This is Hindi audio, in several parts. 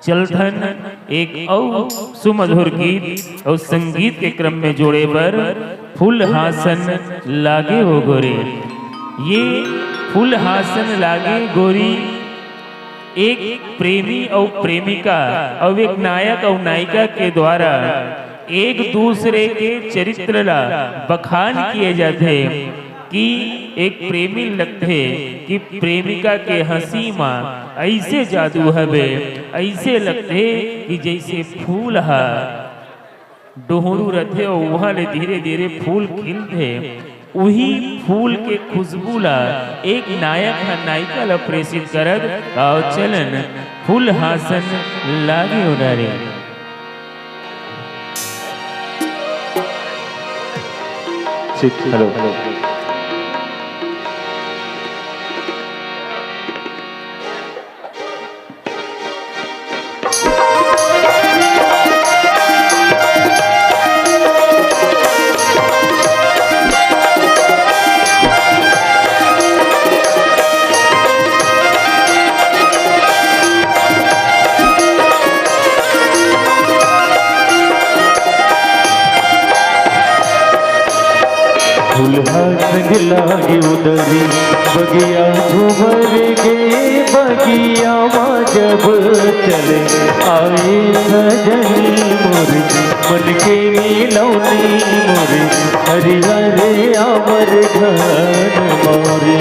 चलथन एक और सुमधुर गीत और संगीत के क्रम में जोड़े पर फूल हासन लागे हो गोरे। ये फूल हासन लागे गोरी एक प्रेमी और प्रेमिका और एक नायक और नायिका के द्वारा एक दूसरे के चरित्र ला बखान किए जाते कि एक प्रेमी लगते कि प्रेमिका के हंसी माँ ऐसे जादू हवे, ऐसे लगते कि जैसे फूल हा डोहरू रथे और वहाँ ले धीरे धीरे फूल खिलते। वही फूल के खुशबू ला एक नायक हा नायिका ला प्रेषित करत और चलन फूल हासन लागे उड़ारे। हेलो संग लागे उदरी बगिया झूमर गे बगिया माँ जब चले आए सजनी मोरे मन के मिलौनी मोरे हरिहरे अमर घन मोरे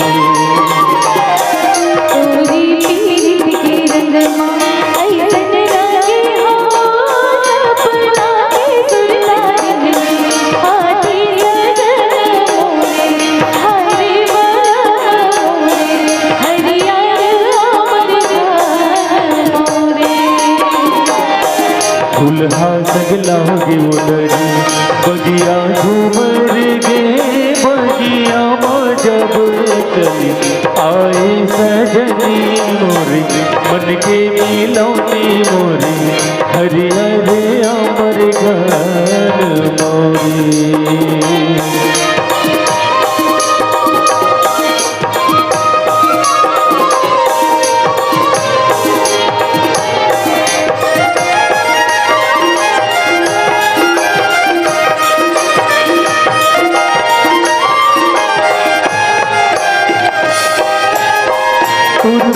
फूलहा सगलागे उदरी बगिया झूमर गे बगिया माँ जब चली आए सजनी मोरे मन के मिलौनी मोरे हरिहरे अमर घन मोरे।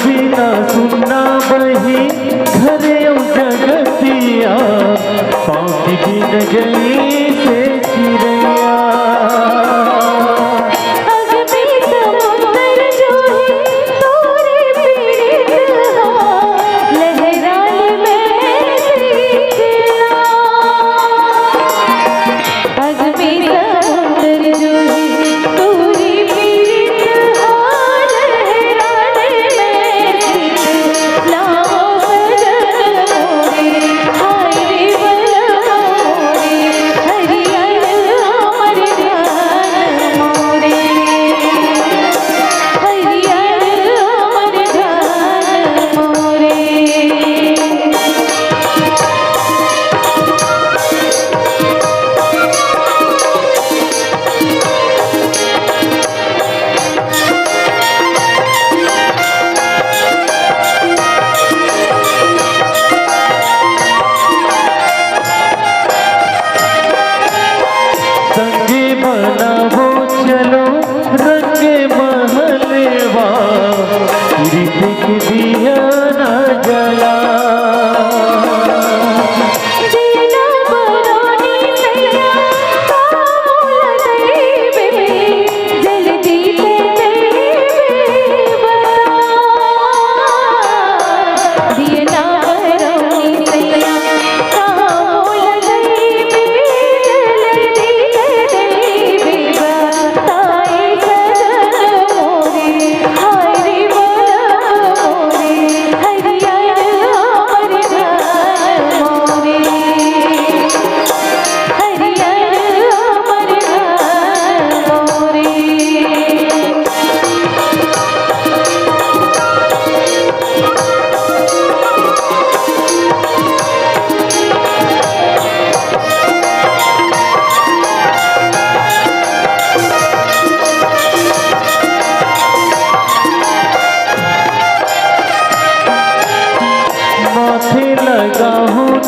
बिना सुनना बही घरे जगतिया पाँव बिन गई से चिड़ैया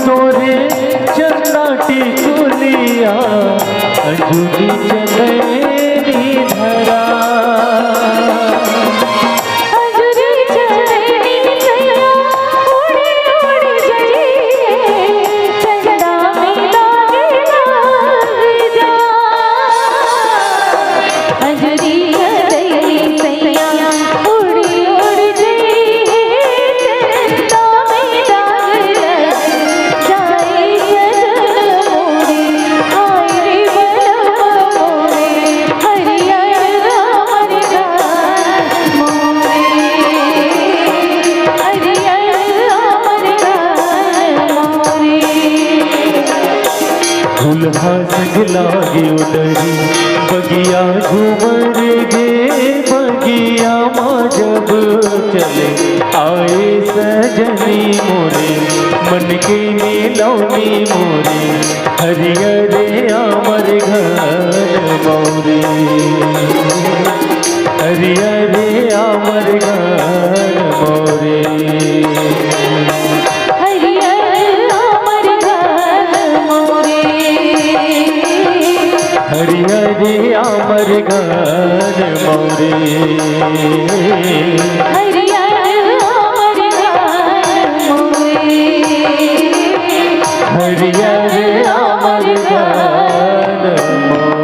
तोरे चंदा टिकुलिया अंजुली चंदेरी धरा दुल्हा संग लागे उडरी बगिया घूमर गे बगिया माँ जब चले आए सजनी मोरे मन के नीलौनी मोरे हरियरे आमर घर मोरे हरियरे आमर घर मोरे हरिहरे आमर घर मोरे हरिहरे आमर घर मोरे हरिहरे आमर घर मोरे।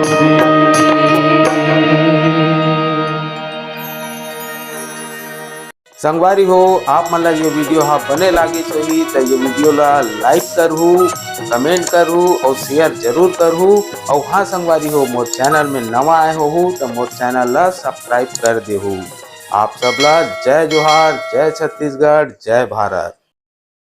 संगवारी हो आप मन ला ये वीडियो हाँ बने लागे होही तो ये वीडियो ला लाइक करहू, कमेंट करहू और शेयर जरूर करहू। और हाँ संगवारी हो मोर चैनल में नवा आए हो तो मोर चैनल ला सब्सक्राइब कर देहू। आप सबला जय जोहार, जय छत्तीसगढ़, जय भारत।